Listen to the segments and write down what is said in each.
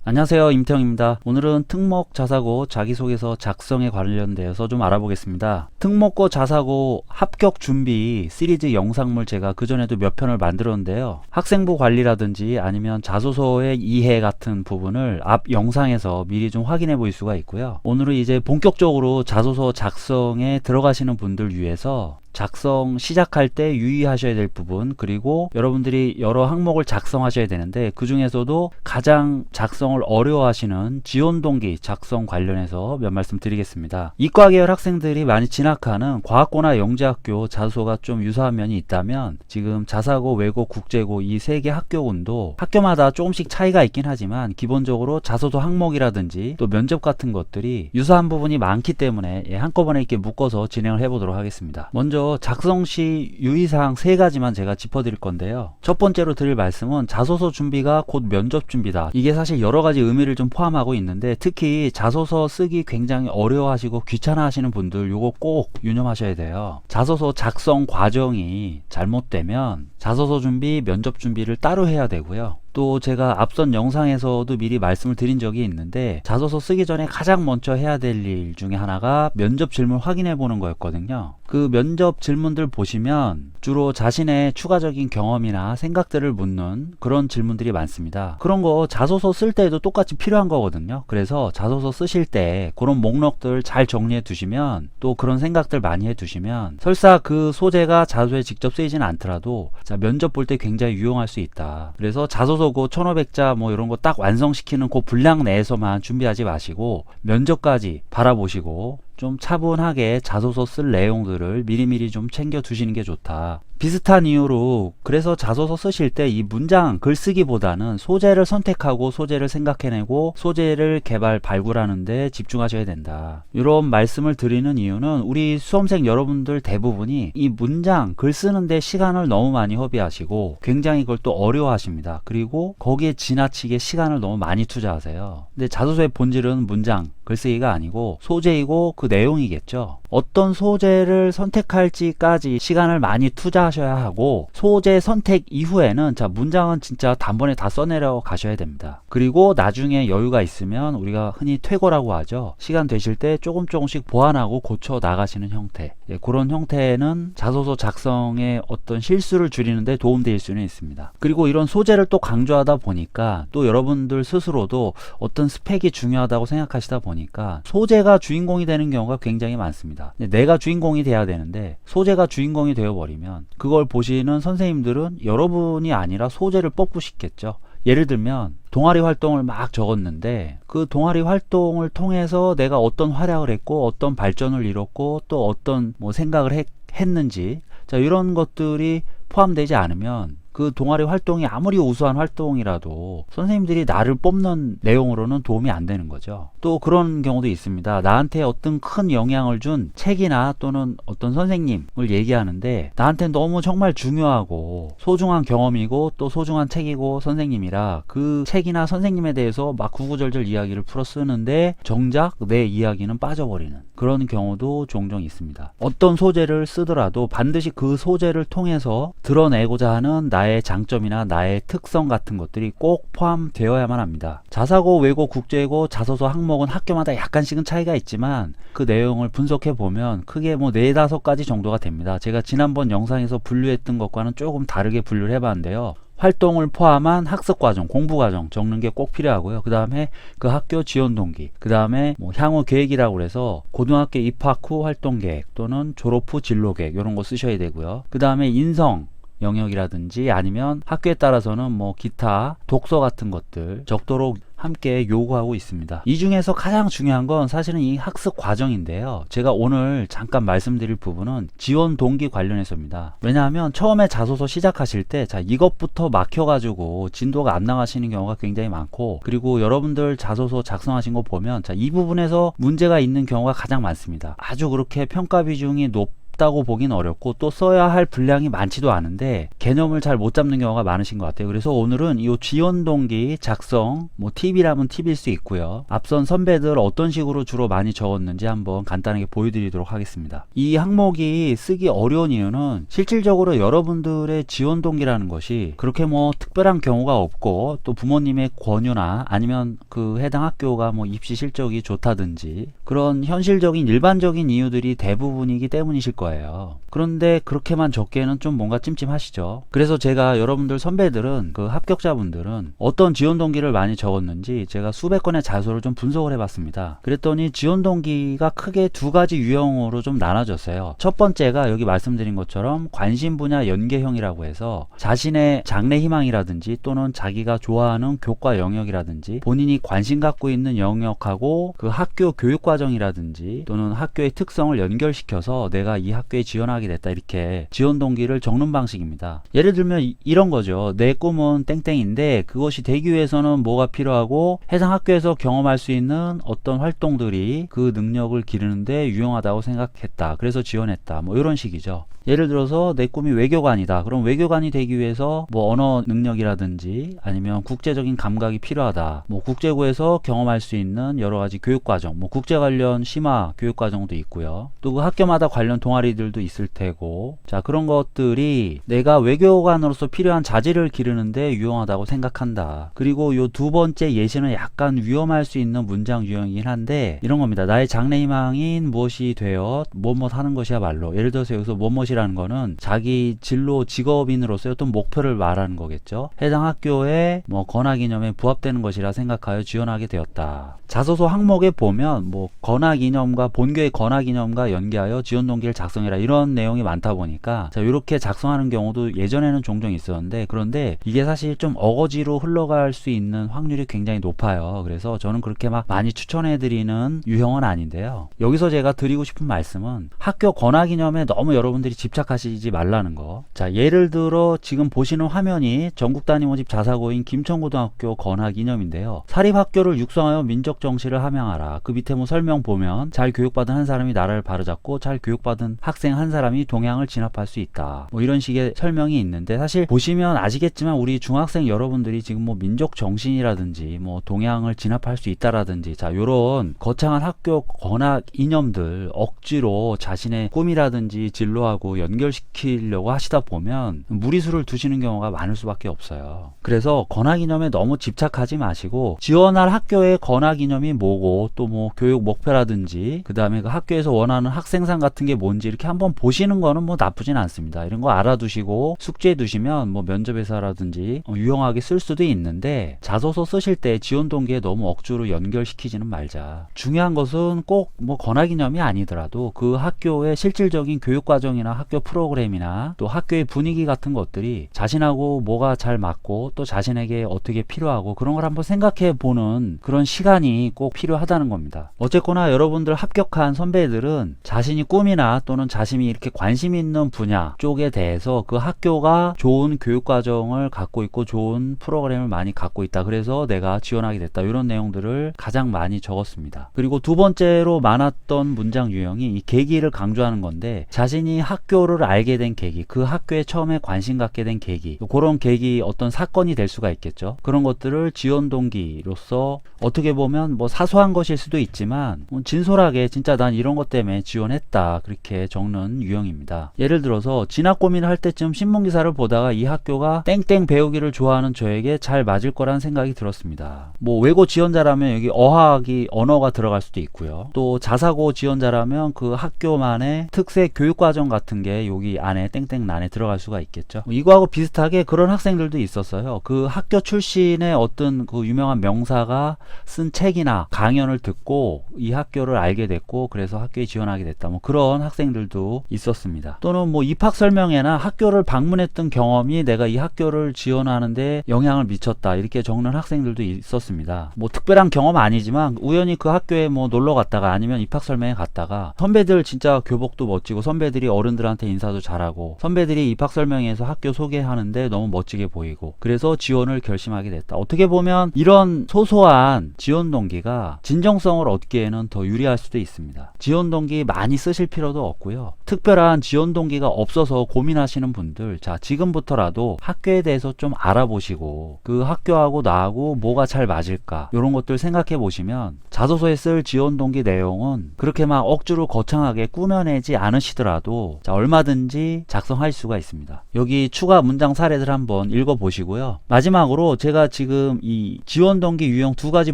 안녕하세요, 임태형입니다. 오늘은 특목 자사고 자기소개서 작성에 관련되어서 좀 알아보겠습니다. 특목고 자사고 합격 준비 시리즈 영상물 제가 그전에도 몇 편을 만들었는데요. 학생부 관리라든지 아니면 자소서의 이해 같은 부분을 앞 영상에서 미리 좀 확인해 볼 수가 있고요. 오늘은 이제 본격적으로 자소서 작성에 들어가시는 분들 위해서 작성 시작할 때 유의하셔야 될 부분, 그리고 여러분들이 여러 항목을 작성하셔야 되는데 그 중에서도 가장 작성을 어려워하시는 지원 동기 작성 관련해서 몇 말씀 드리겠습니다. 이과 계열 학생들이 많이 진학하는 과학고나 영재학교 자소서가 좀 유사한 면이 있다면 지금 자사고, 외고, 국제고 이 세 개 학교군도 학교마다 조금씩 차이가 있긴 하지만 기본적으로 자소서 항목이라든지 또 면접 같은 것들이 유사한 부분이 많기 때문에 한꺼번에 이렇게 묶어서 진행을 해보도록 하겠습니다. 먼저 작성 시 유의사항 세 가지만 제가 짚어드릴 건데요. 첫 번째로 드릴 말씀은 자소서 준비가 곧 면접 준비다. 이게 사실 여러 가지 의미를 좀 포함하고 있는데 특히 자소서 쓰기 굉장히 어려워하시고 귀찮아하시는 분들 요거 꼭 유념하셔야 돼요. 자소서 작성 과정이 잘못되면 자소서 준비, 면접 준비를 따로 해야 되고요. 또 제가 앞선 영상에서도 미리 말씀을 드린 적이 있는데 자소서 쓰기 전에 가장 먼저 해야 될 일 중에 하나가 면접 질문 확인해 보는 거였거든요. 그 면접 질문들 보시면 주로 자신의 추가적인 경험이나 생각들을 묻는 그런 질문들이 많습니다. 그런 거 자소서 쓸 때도 똑같이 필요한 거거든요. 그래서 자소서 쓰실 때 그런 목록들 잘 정리해 두시면, 또 그런 생각들 많이 해 두시면 설사 그 소재가 자소서에 직접 쓰이진 않더라도 면접 볼 때 굉장히 유용할 수 있다. 그래서 자소서 그 1500자 뭐 이런 거 딱 완성시키는 그 분량 내에서만 준비하지 마시고 면접까지 바라보시고 좀 차분하게 자소서 쓸 내용들을 미리미리 좀 챙겨 두시는 게 좋다. 비슷한 이유로 그래서 자소서 쓰실 때 이 문장 글쓰기보다는 소재를 선택하고 소재를 생각해내고 소재를 발굴하는 데 집중하셔야 된다. 이런 말씀을 드리는 이유는 우리 수험생 여러분들 대부분이 이 문장 글 쓰는데 시간을 너무 많이 허비하시고 굉장히 그걸 또 어려워하십니다. 그리고 거기에 지나치게 시간을 너무 많이 투자하세요. 근데 자소서의 본질은 문장 글쓰기가 아니고 소재이고 그 내용이겠죠. 어떤 소재를 선택할지까지 시간을 많이 투자하셔야 하고, 소재 선택 이후에는 문장은 진짜 단번에 다 써내려 가셔야 됩니다. 그리고 나중에 여유가 있으면 우리가 흔히 퇴고라고 하죠. 시간 되실 때 조금씩 보완하고 고쳐 나가시는 형태, 그런 형태는 자소서 작성에 어떤 실수를 줄이는 데 도움될 수는 있습니다. 그리고 이런 소재를 또 강조하다 보니까 또 여러분들 스스로도 어떤 스펙이 중요하다고 생각하시다 보니까 소재가 주인공이 되는 경우가 굉장히 많습니다. 내가 주인공이 돼야 되는데 소재가 주인공이 되어버리면 그걸 보시는 선생님들은 여러분이 아니라 소재를 뽑고 싶겠죠. 예를 들면 동아리 활동을 막 적었는데 그 동아리 활동을 통해서 내가 어떤 활약을 했고 어떤 발전을 이뤘고 또 어떤 생각을 했는지 이런 것들이 포함되지 않으면 그 동아리 활동이 아무리 우수한 활동이라도 선생님들이 나를 뽑는 내용으로는 도움이 안 되는 거죠. 또 그런 경우도 있습니다. 나한테 어떤 큰 영향을 준 책이나 또는 어떤 선생님을 얘기하는데 나한테 너무 정말 중요하고 소중한 경험이고 또 소중한 책이고 선생님이라 그 책이나 선생님에 대해서 막 구구절절 이야기를 풀어 쓰는데 정작 내 이야기는 빠져버리는 그런 경우도 종종 있습니다. 어떤 소재를 쓰더라도 반드시 그 소재를 통해서 드러내고자 하는 나의 장점이나 나의 특성 같은 것들이 꼭 포함되어야만 합니다. 자사고, 외고, 국제고, 자소서 항목은 학교마다 약간씩은 차이가 있지만 그 내용을 분석해 보면 크게 4-5가지 정도가 됩니다. 제가 지난번 영상에서 분류했던 것과는 조금 다르게 분류를 해봤는데요. 활동을 포함한 학습과정, 공부과정 적는 게 꼭 필요하고요. 그 다음에 그 학교 지원 동기, 그 다음에 향후 계획이라고 해서 고등학교 입학 후 활동 계획 또는 졸업 후 진로 계획 이런 거 쓰셔야 되고요. 그 다음에 인성 영역이라든지 아니면 학교에 따라서는 기타 독서 같은 것들 적도록 함께 요구하고 있습니다. 이 중에서 가장 중요한 건 사실은 이 학습 과정인데요. 제가 오늘 잠깐 말씀드릴 부분은 지원 동기 관련해서입니다. 왜냐하면 처음에 자소서 시작하실 때 이것부터 막혀가지고 진도가 안 나가시는 경우가 굉장히 많고, 그리고 여러분들 자소서 작성하신 거 보면 이 부분에서 문제가 있는 경우가 가장 많습니다. 아주 그렇게 평가 비중이 높 어렵다고 보긴 어렵고 또 써야 할 분량이 많지도 않은데 개념을 잘 못 잡는 경우가 많으신 것 같아요. 그래서 오늘은 이 지원 동기 작성 뭐 팁이라면 팁일 수 있고요. 앞선 선배들 어떤 식으로 주로 많이 적었는지 한번 간단하게 보여드리도록 하겠습니다. 이 항목이 쓰기 어려운 이유는 실질적으로 여러분들의 지원 동기라는 것이 그렇게 뭐 특별한 경우가 없고 또 부모님의 권유나 아니면 그 해당 학교가 뭐 입시 실적이 좋다든지 그런 현실적인 일반적인 이유들이 대부분이기 때문이실 거예요. 그런데 그렇게만 적기에는 좀 뭔가 찜찜하시죠. 그래서 제가 여러분들 선배들은 그 합격자분들은 어떤 지원 동기를 많이 적었는지 제가 수백 건의 자소를 좀 분석을 해봤습니다. 그랬더니 지원 동기가 크게 두 가지 유형으로 좀 나눠졌어요. 첫 번째가 여기 말씀드린 것처럼 관심 분야 연계형이라고 해서 자신의 장래 희망이라든지 또는 자기가 좋아하는 교과 영역이라든지 본인이 관심 갖고 있는 영역하고 그 학교 교육과정이라든지 또는 학교의 특성을 연결시켜서 내가 이 학교에 지원하게 됐다 이렇게 지원 동기를 적는 방식입니다. 예를 들면 이런 거죠. 내 꿈은 땡땡인데 그것이 되기 위해서는 뭐가 필요하고 해당 학교에서 경험할 수 있는 어떤 활동들이 그 능력을 기르는데 유용하다고 생각했다. 그래서 지원했다. 뭐 이런 식이죠. 예를 들어서 내 꿈이 외교관이다. 그럼 외교관이 되기 위해서 뭐 언어 능력이라든지 아니면 국제적인 감각이 필요하다. 뭐 국제고에서 경험할 수 있는 여러 가지 교육과정, 뭐 국제 관련 심화 교육과정도 있고요. 또 그 학교마다 관련 동아리들도 있을 테고, 자 그런 것들이 내가 외교관으로서 필요한 자질을 기르는데 유용하다고 생각한다. 그리고 요 두 번째 예시는 약간 위험할 수 있는 문장 유형이긴 한데 이런 겁니다. 나의 장래 희망인 무엇이 되어 뭐뭐 하는 것이야말로. 예를 들어서 여기서 뭐뭐이라는 거는 자기 진로 직업인으로서의 어떤 목표를 말하는 거겠죠. 해당 학교의 뭐 건학이념에 부합되는 것이라 생각하여 지원하게 되었다. 자소서 항목에 보면 뭐 건학이념과 본교의 건학이념과 연계하여 지원 동기를 작성해라 이런 내용이 많다 보니까 자 이렇게 작성하는 경우도 예전에는 종종 있었는데 그런데 이게 사실 좀 어거지로 흘러갈 수 있는 확률이 굉장히 높아요. 그래서 저는 그렇게 막 많이 추천해 드리는 유형은 아닌데요. 여기서 제가 드리고 싶은 말씀은 학교 건학이념에 너무 여러분들이 집착하시지 말라는 거. 자 예를 들어 지금 보시는 화면이 전국 단위 모집 자사고인 김천고등학교 건학이념인데요. 사립학교를 육성하여 민족 정시를 함양하라. 그 밑에 뭐 설명 보면 잘 교육받은 한 사람이 나라를 바로잡고 잘 교육받은 학생 한 사람이 동양을 진압할 수 있다. 뭐 이런 식의 설명이 있는데 사실 보시면 아시겠지만 우리 중학생 여러분들이 지금 뭐 민족 정신이라든지 뭐 동양을 진압할 수 있다라든지 자 요런 거창한 학교 건학 이념들 억지로 자신의 꿈이라든지 진로하고 연결시키려고 하시다 보면 무리수를 두시는 경우가 많을 수밖에 없어요. 그래서 건학 이념에 너무 집착하지 마시고 지원할 학교의 건학 이념이 뭐고 또 뭐 교육 목표라든지 그 다음에 그 학교에서 원하는 학생상 같은 게 뭔지 이렇게 한번 보시는 거는 뭐 나쁘진 않습니다. 이런 거 알아두시고 숙지해 두시면 뭐 면접에서라든지 유용하게 쓸 수도 있는데 자소서 쓰실 때 지원 동기에 너무 억지로 연결시키지는 말자. 중요한 것은 꼭 뭐 건학 이념이 아니더라도 그 학교의 실질적인 교육 과정이나 학교 프로그램이나 또 학교의 분위기 같은 것들이 자신하고 뭐가 잘 맞고 또 자신에게 어떻게 필요하고 그런 걸 한번 생각해 보는 그런 시간이 꼭 필요하다는 겁니다. 어쨌거나 여러분들 합격한 선배들은 자신이 꿈이나 또는 자신이 이렇게 관심 있는 분야 쪽에 대해서 그 학교가 좋은 교육 과정을 갖고 있고 좋은 프로그램을 많이 갖고 있다. 그래서 내가 지원하게 됐다. 이런 내용들을 가장 많이 적었습니다. 그리고 두 번째로 많았던 문장 유형이 이 계기를 강조하는 건데 자신이 학교를 알게 된 계기, 그 학교에 처음에 관심 갖게 된 계기, 그런 계기 어떤 사건이 될 수가 있겠죠. 그런 것들을 지원 동기로서 어떻게 보면 뭐 사소한 것일 수도 있지만 진솔하게 진짜 난 이런 것 때문에 지원했다 그렇게 적는 유형입니다. 예를 들어서 진학 고민을 할 때쯤 신문기사를 보다가 이 학교가 땡땡 배우기를 좋아하는 저에게 잘 맞을 거란 생각이 들었습니다. 뭐 외고 지원자라면 여기 어학이 언어가 들어갈 수도 있고요. 또 자사고 지원자라면 그 학교만의 특색 교육과정 같은 게 여기 안에 땡땡 안에 들어갈 수가 있겠죠. 이거하고 비슷하게 그런 학생들도 있었어요. 그 학교 출신의 어떤 그 유명한 명사가 쓴 책이나 강연을 듣고 이 학교를 알게 됐고 그래서 학교에 지원하게 됐다. 뭐 그런 학생들도 있었습니다. 또는 뭐 입학 설명회나 학교를 방문했던 경험이 내가 이 학교를 지원하는데 영향을 미쳤다. 이렇게 적는 학생들도 있었습니다. 뭐 특별한 경험 아니지만 우연히 그 학교에 뭐 놀러 갔다가 아니면 입학 설명회 갔다가 선배들 진짜 교복도 멋지고 선배들이 어른들한테 인사도 잘하고 선배들이 입학 설명회에서 학교 소개하는데 너무 멋지게 보이고 그래서 지원을 결심하게 됐다. 어떻게 보면 이런 소소한 지원 동기가 진정성을 얻기에는 더 유리할 수도 있습니다. 지원 동기 많이 쓰실 필요도 없고 있고요. 특별한 지원 동기가 없어서 고민하시는 분들, 자, 지금부터라도 학교에 대해서 좀 알아보시고 그 학교하고 나하고 뭐가 잘 맞을까 이런 것들 생각해 보시면 자소서에 쓸 지원 동기 내용은 그렇게 막 억지로 거창하게 꾸며내지 않으시더라도 자, 얼마든지 작성할 수가 있습니다. 여기 추가 문장 사례들 한번 읽어 보시고요. 마지막으로 제가 지금 이 지원 동기 유형 두 가지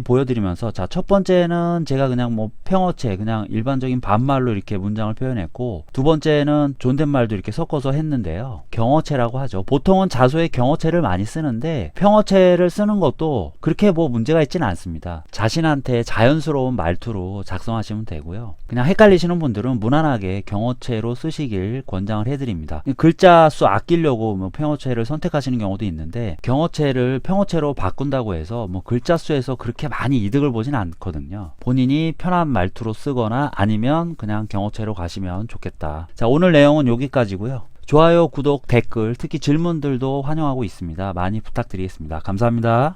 보여드리면서 자, 첫 번째는 제가 그냥 뭐 평어체 그냥 일반적인 반말로 이렇게 문장을 표현했고, 두 번째는 존댓말도 이렇게 섞어서 했는데요. 경어체라고 하죠. 보통은 자소에 경어체를 많이 쓰는데 평어체를 쓰는 것도 그렇게 뭐 문제가 있지는 않습니다. 자신한테 자연스러운 말투로 작성하시면 되고요. 그냥 헷갈리시는 분들은 무난하게 경어체로 쓰시길 권장을 해드립니다. 글자 수 아끼려고 뭐 평어체를 선택하시는 경우도 있는데 경어체를 평어체로 바꾼다고 해서 뭐 글자 수에서 그렇게 많이 이득을 보진 않거든요. 본인이 편한 말투로 쓰거나 아니면 그냥 경어체로 가시면 좋겠다. 자, 오늘 내용은 여기까지고요. 좋아요, 구독, 댓글, 특히 질문들도 환영하고 있습니다. 많이 부탁드리겠습니다. 감사합니다.